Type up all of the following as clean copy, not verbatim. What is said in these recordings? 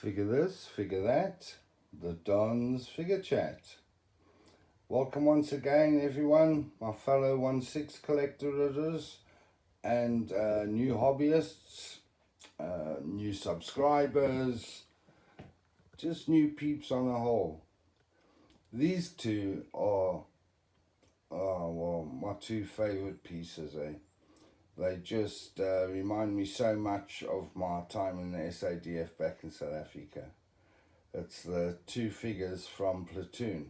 Figure this, figure that, the Don's Figure Chat. Welcome once again everyone, my fellow 1/6 collectors and new hobbyists, new subscribers, just new peeps on the whole. These two are, well, my two favorite pieces, eh? They just remind me so much of my time in the SADF back in South Africa. It's the two figures from Platoon.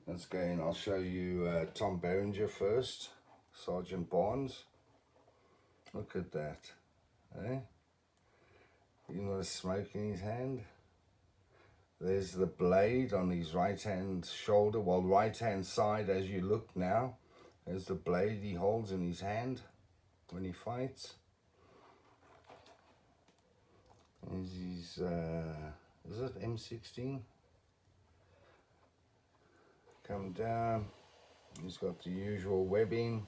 Let's go in. I'll show you Tom Berenger first, Sergeant Barnes. Look at that, eh? You know the smoke in his hand? There's the blade on his right hand shoulder, well, right hand side as you look now. There's the blade he holds in his hand when he fights. There's his, is it M16? Come down, he's got the usual webbing,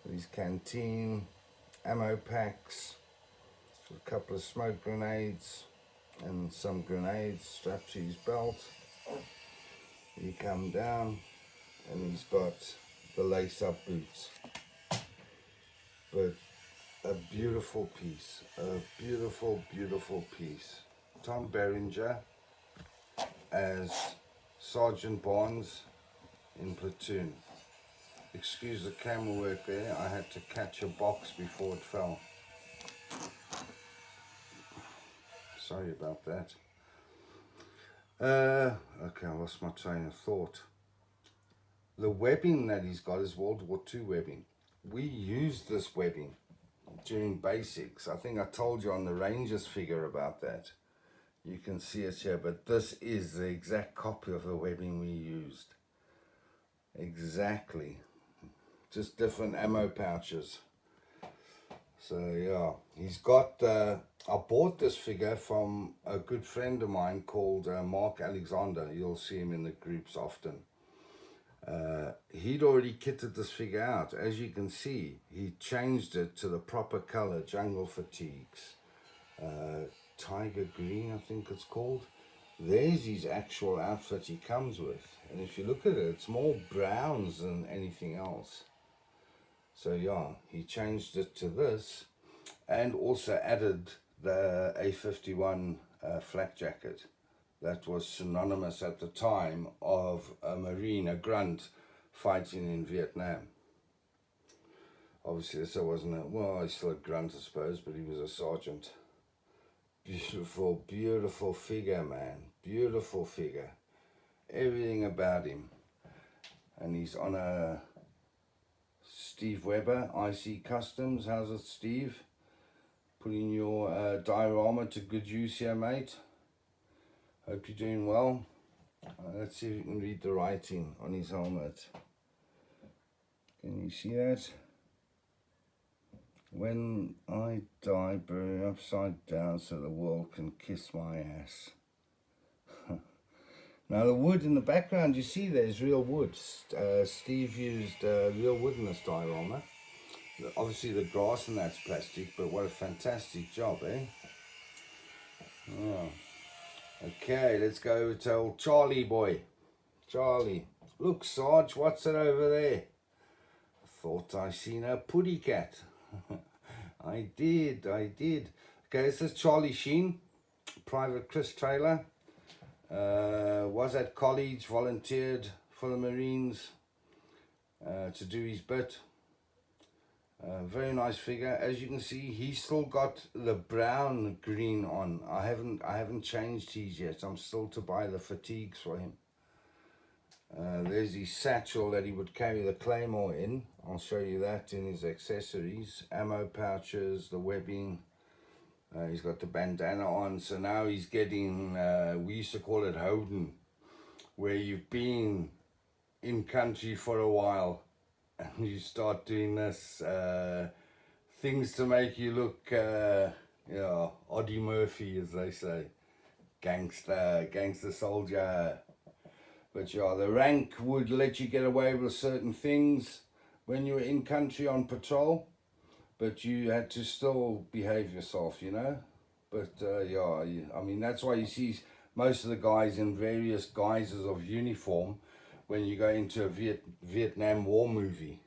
his canteen, ammo packs, a couple of smoke grenades and some grenades strapped to his belt. You come down and he's got the lace-up boots. But a beautiful piece, a beautiful, beautiful piece. Tom Berenger as Sergeant Barnes in Platoon. Excuse the camera work there, I had to catch a box before it fell. Sorry about that. Okay, I lost my train of thought. The webbing that he's got is World War II webbing. We used this webbing during basics. I think I told you on the Rangers figure about that. You can see it here, but this is the exact copy of the webbing we used. Exactly. Just different ammo pouches. So yeah, he's got, I bought this figure from a good friend of mine called Mark Alexander. You'll see him in the groups often. He'd already kitted this figure out. As you can see, he changed it to the proper color, jungle fatigues. Tiger green, I think it's called. There's his actual outfit he comes with. And if you look at it, it's more browns than anything else. So yeah, he changed it to this and also added the A51 flak jacket. That was synonymous at the time of a Marine, a grunt, fighting in Vietnam. Obviously, this wasn't a, well, he's still a grunt, I suppose, but he was a sergeant. Beautiful, beautiful figure, man. Beautiful figure. Everything about him. And he's on a Steve Weber IC Customs. How's it, Steve? Putting your diorama to good use here, mate. Hope you're doing well. Let's see if you can read the writing on his helmet. Can you see that? When I die, bury me upside down so the world can kiss my ass. Now the wood in the background, you see there's real wood. Steve used real wood in this diorama. Obviously the grass and that's plastic, but what a fantastic job, eh? Oh. Okay, let's go over to old Charlie boy. Charlie, look Sarge, what's it over there? I thought I seen a putty cat. I did. Okay, this is Charlie Sheen, Private Chris Taylor. Was at college, volunteered for the Marines to do his bit. Very nice figure. As you can see, he's still got the brown green on. I haven't changed his yet. I'm still to buy the fatigues for him. There's his satchel that he would carry the claymore in. I'll show you that in his accessories. Ammo pouches, the webbing. He's got the bandana on. So now he's getting, we used to call it Hoden, where you've been in country for a while and you start doing this, things to make you look, yeah, Oddie Murphy, as they say. Gangster soldier. But yeah, the rank would let you get away with certain things when you were in country on patrol, but you had to still behave yourself, you know. But yeah, I mean, that's why you see most of the guys in various guises of uniform when you go into a Vietnam War movie.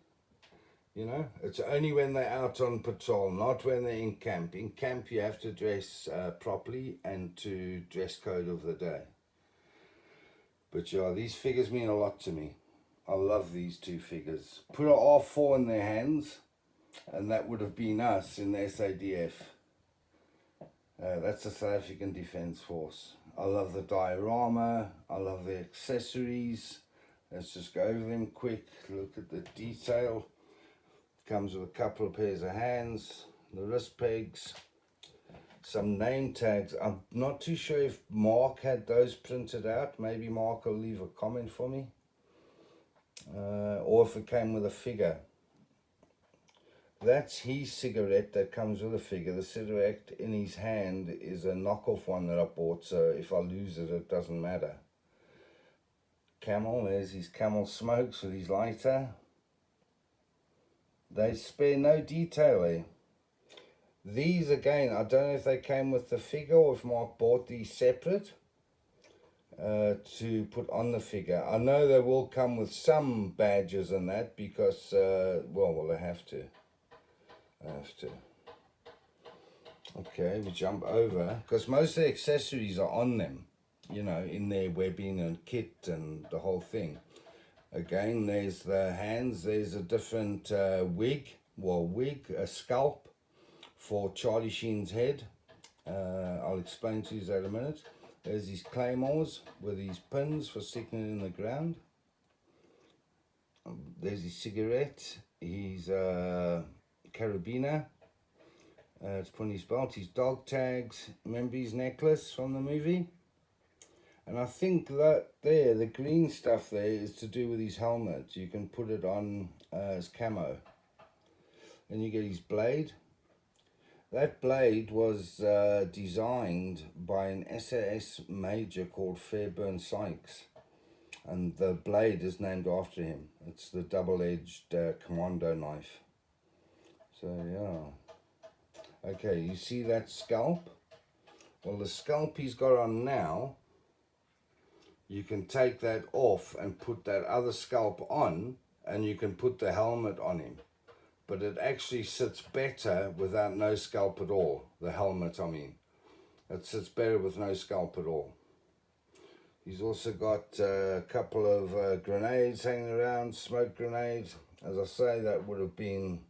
You know, it's only when they're out on patrol, not when they're in camp. In camp, you have to dress properly and to dress code of the day. But yeah, these figures mean a lot to me. I love these two figures. Put an R4 in their hands, and that would have been us in the SADF. That's the South African Defence Force. I love the diorama. I love the accessories. Let's just go over them quick. Look at the detail. Comes with a couple of pairs of hands, the wrist pegs, some name tags. I'm not too sure if Mark had those printed out. Maybe Mark will leave a comment for me. Or if it came with a figure. That's his cigarette that comes with a figure. The cigarette in his hand is a knockoff one that I bought, so if I lose it, it doesn't matter. Camel, there's his Camel smokes with his lighter. They spare no detail, eh? These, again, I don't know if they came with the figure or if Mark bought these separate to put on the figure. I know they will come with some badges and that because, well, they have to. Okay, we jump over, because most of the accessories are on them, you know, in their webbing and kit and the whole thing. Again, there's the hands. There's a different a scalp for Charlie Sheen's head. I'll explain to you that in a minute. There's these claymores with these pins for sticking it in the ground. There's his cigarette, his carabiner. It's put in his belt, his dog tags. Remember his necklace from the movie? And I think that there, the green stuff there is to do with his helmet. You can put it on as camo. And you get his blade. That blade was designed by an SAS major called Fairburn Sykes. And the blade is named after him. It's the double-edged commando knife. So, yeah. Okay, you see that scalp? Well, the scalp he's got on now, you can take that off and put that other scalp on, and you can put the helmet on him. But it actually sits better without no scalp at all. The helmet, I mean. It sits better with no scalp at all. He's also got a couple of grenades hanging around, smoke grenades. As I say, that would have been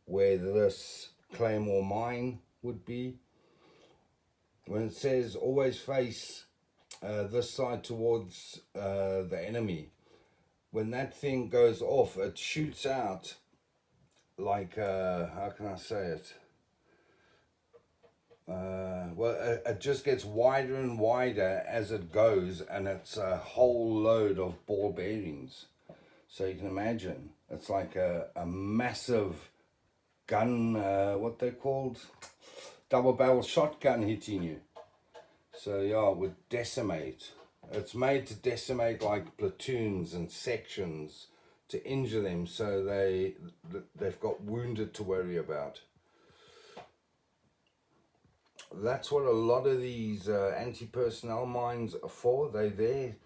where this claymore mine would be. When it says always face this side towards the enemy, when that thing goes off, it shoots out like, how can I say it? Well, it just gets wider and wider as it goes, and it's a whole load of ball bearings. So you can imagine, it's like a massive gun, what they're called? Double barrel shotgun hitting you. So yeah, it would decimate. It's made to decimate like platoons and sections to injure them, so they've got wounded to worry about. That's what a lot of these anti-personnel mines are for. They're there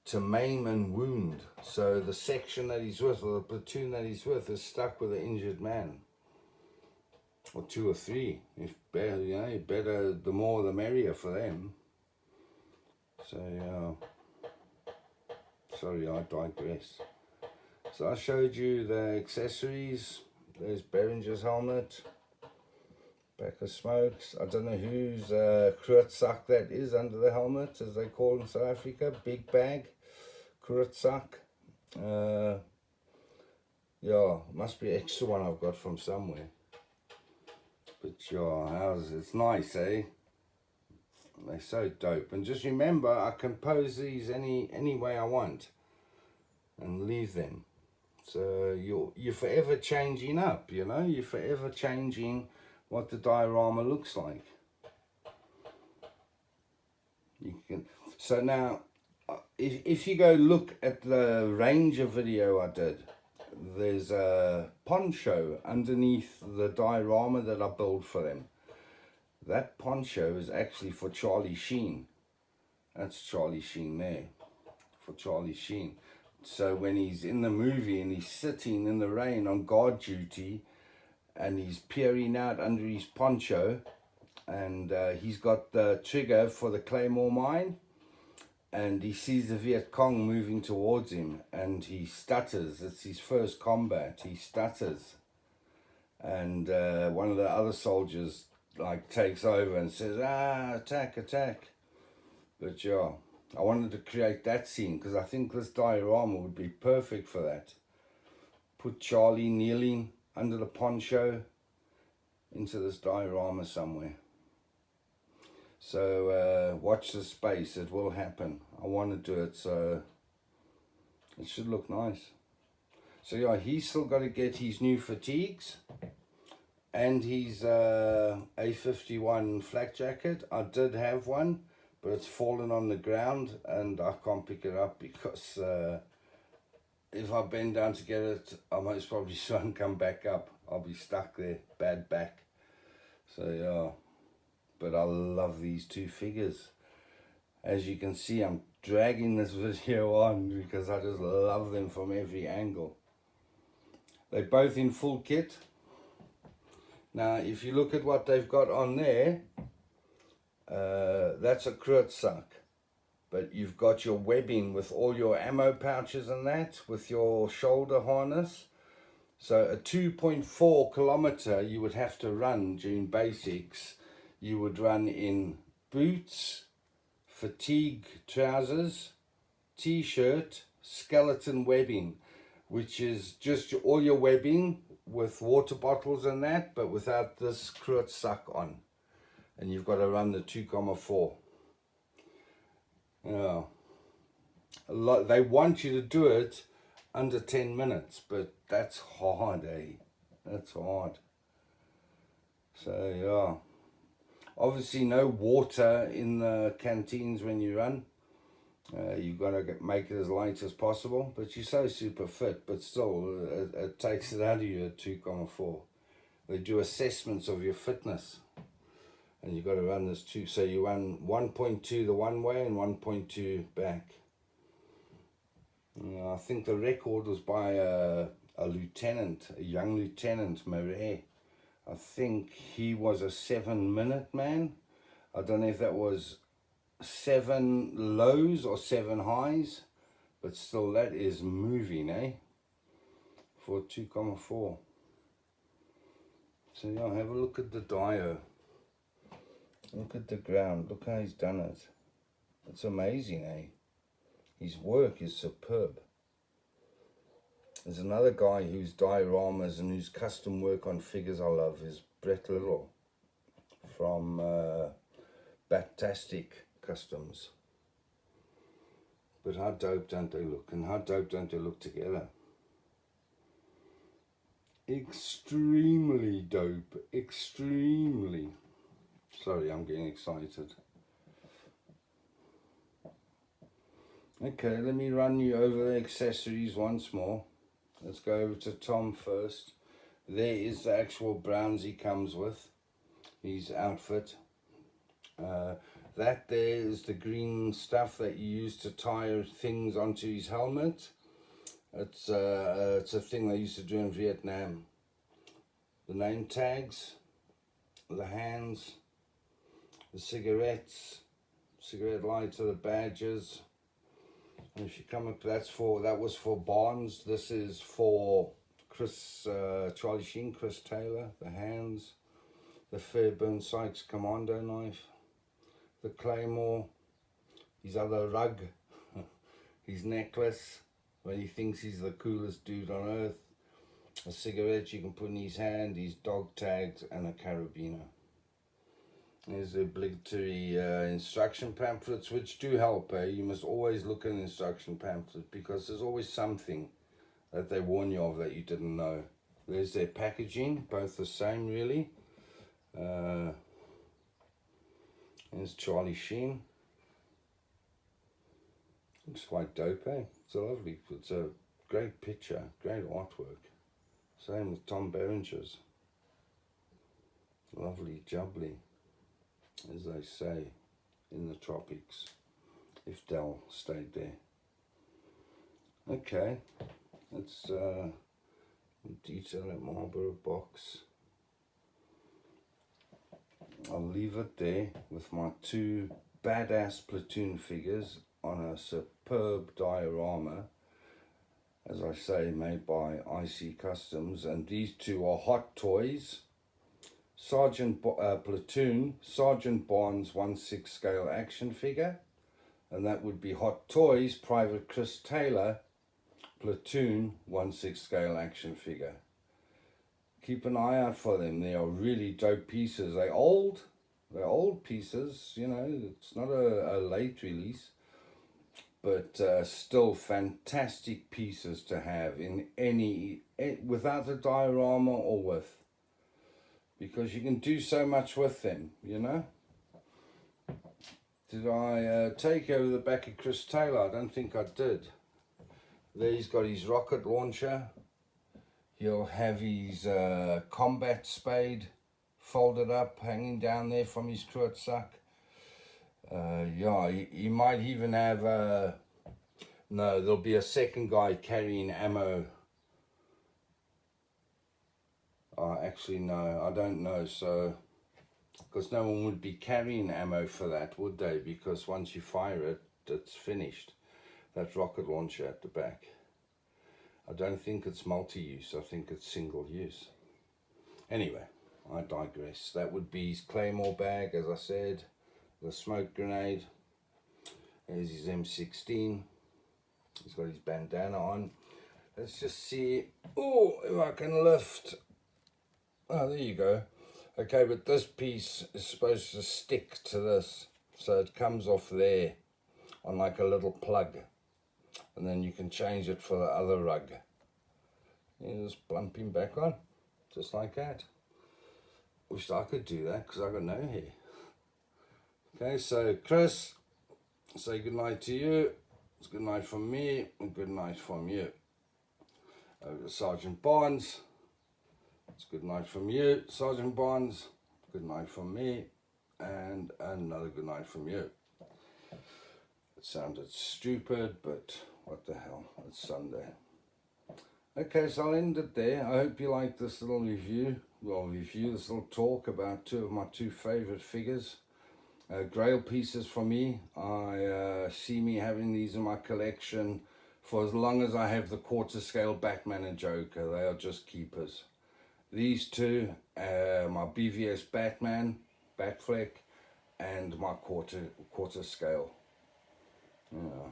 to maim and wound. So the section that he's with, or the platoon that he's with, is stuck with an injured man, or two or three. If better, you know, better, the more the merrier for them. So yeah. Sorry, I digress. So I showed you the accessories. There's Berenger's helmet. Pack of smokes. I don't know whose kruitsak that is under the helmet, as they call in South Africa. Big bag, kruitsak. Yeah, must be an extra one I've got from somewhere. But yeah, it's nice, eh? They're so dope. And just remember, I can pose these any way I want and leave them. So you're forever changing up, you know? You're forever changing what the diorama looks like. You can. So now, if you go look at the Ranger video I did, there's a poncho underneath the diorama that I built for them. That poncho is actually for Charlie Sheen. That's Charlie Sheen there, for Charlie Sheen. So when he's in the movie and he's sitting in the rain on guard duty and he's peering out under his poncho, and he's got the trigger for the Claymore mine, and he sees the Viet Cong moving towards him, and he stutters. It's his first combat. He stutters, and one of the other soldiers like takes over and says, attack, attack. But yeah, I wanted to create that scene because I think this diorama would be perfect for that. Put Charlie kneeling under the poncho into this diorama somewhere. So watch the space, it will happen. I want to do it, so it should look nice. So yeah, he's still got to get his new fatigues and his A51 flak jacket. I did have one, but it's fallen on the ground and I can't pick it up because if I bend down to get it, I most probably won't come back up. I'll be stuck there, bad back. So yeah, but I love these two figures. As you can see, I'm dragging this video on because I just love them from every angle. They're both in full kit. Now, if you look at what they've got on there, that's a Kreuzsack. But you've got your webbing with all your ammo pouches and that, with your shoulder harness. So a 2.4 kilometer you would have to run during basics. You would run in boots, fatigue trousers, t-shirt, skeleton webbing, which is just all your webbing with water bottles and that, but without this Kreuzsack on. And you've got to run the 2.4. Yeah. They want you to do it under 10 minutes, but that's hard, eh? That's hard. So yeah, obviously no water in the canteens when you run. You've got to make it as light as possible, but you're so super fit, but still it takes it out of you at 2.4. They do assessments of your fitness, and you've got to run this too. So you run 1.2 the one way and 1.2 back. I think the record was by a lieutenant, a young lieutenant, Marais. I think he was a 7-minute man. I don't know if that was 7 lows or 7 highs, but still that is moving, eh? For 2.4. So yeah, have a look at the dio. Look at the ground. Look how he's done it. It's amazing, eh? His work is superb. There's another guy whose dioramas and whose custom work on figures I love is Brett Little from Batastic Customs. But how dope don't they look, and how dope don't they look together? Extremely dope, extremely. Sorry, I'm getting excited. Okay, let me run you over the accessories once more. Let's go over to Tom first. There is the actual browns he comes with, his outfit. That there is the green stuff that you use to tie things onto his helmet. It's a thing they used to do in Vietnam. The name tags, the hands, the cigarettes, cigarette lighter, the badges. And if you come up, that was for Barnes. This is for Charlie Sheen, Chris Taylor. The hands, the Fairburn Sykes Commando knife, the Claymore, his other rug, his necklace when he thinks he's the coolest dude on earth, a cigarette you can put in his hand, his dog tags, and a carabiner. There's the obligatory instruction pamphlets, which do help. You must always look at an instruction pamphlet because there's always something that they warn you of that you didn't know. There's their packaging, both the same really. There's Charlie Sheen. Looks quite dope, eh? It's a great picture, great artwork. Same with Tom Berenger's. Lovely jubbly. as they say in the tropics, if Dell stayed there. Okay, let's detail at Marlboro box. I'll leave it there with my two badass Platoon figures on a superb diorama, as I say, made by IC Customs, and these two are Hot Toys Platoon Sergeant Barnes 1/6 scale action figure, and that would be Hot Toys Private Chris Taylor Platoon 1/6 scale action figure. Keep an eye out for them. They are really dope pieces. They're old pieces, you know, it's not a late release, but still fantastic pieces to have in without a diorama or with, because you can do so much with them, you know. Did I take over the back of Chris Taylor? I don't think I did. There he's got his rocket launcher. He'll have his combat spade folded up, hanging down there from his Kruitsak. Yeah, he might even have no, there'll be a second guy carrying ammo. Actually, no, I don't know. So, because no one would be carrying ammo for that, would they? Because once you fire it, it's finished. That rocket launcher at the back. I don't think it's multi-use. I think it's single use. Anyway, I digress. That would be his claymore bag, as I said. The smoke grenade. There's his M16. He's got his bandana on. Let's just see. Oh, if I can lift. Oh, there you go. Okay, but this piece is supposed to stick to this. So it comes off there on like a little plug. And then you can change it for the other rug. You just plump him back on, just like that. Wish I could do that, because I've got no hair. Okay, so Chris, say good night to you. It's good night from me, and good night from you. Over to Sergeant Barnes. It's good night from you, Sergeant Barnes. Good night from me, and another good night from you. It sounded stupid, but what the hell, it's Sunday. Okay, so I'll end it there. I hope you liked this little review. Well, this little talk about two of my two favorite figures. Grail pieces for me. I see me having these in my collection for as long as I have the quarter scale Batman and Joker. They are just keepers. These two, my BVS Batman, Batfleck, and my quarter scale. Yeah.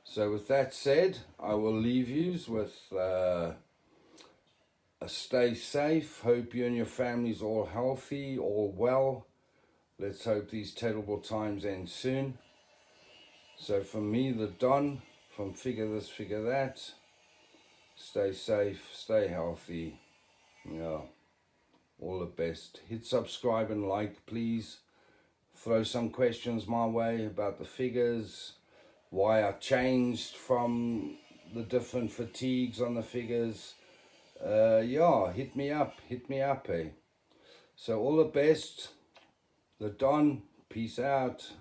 So with that said, I will leave you with a stay safe. Hope you and your family's all healthy, all well. Let's hope these terrible times end soon. So from me, the Don, from Figure This, Figure That, stay safe, stay healthy. Yeah, all the best. Hit subscribe and like, please. Throw some questions my way about the figures, why I changed from the different fatigues on the figures. Yeah, hit me up, eh? So all the best. The Don, peace out.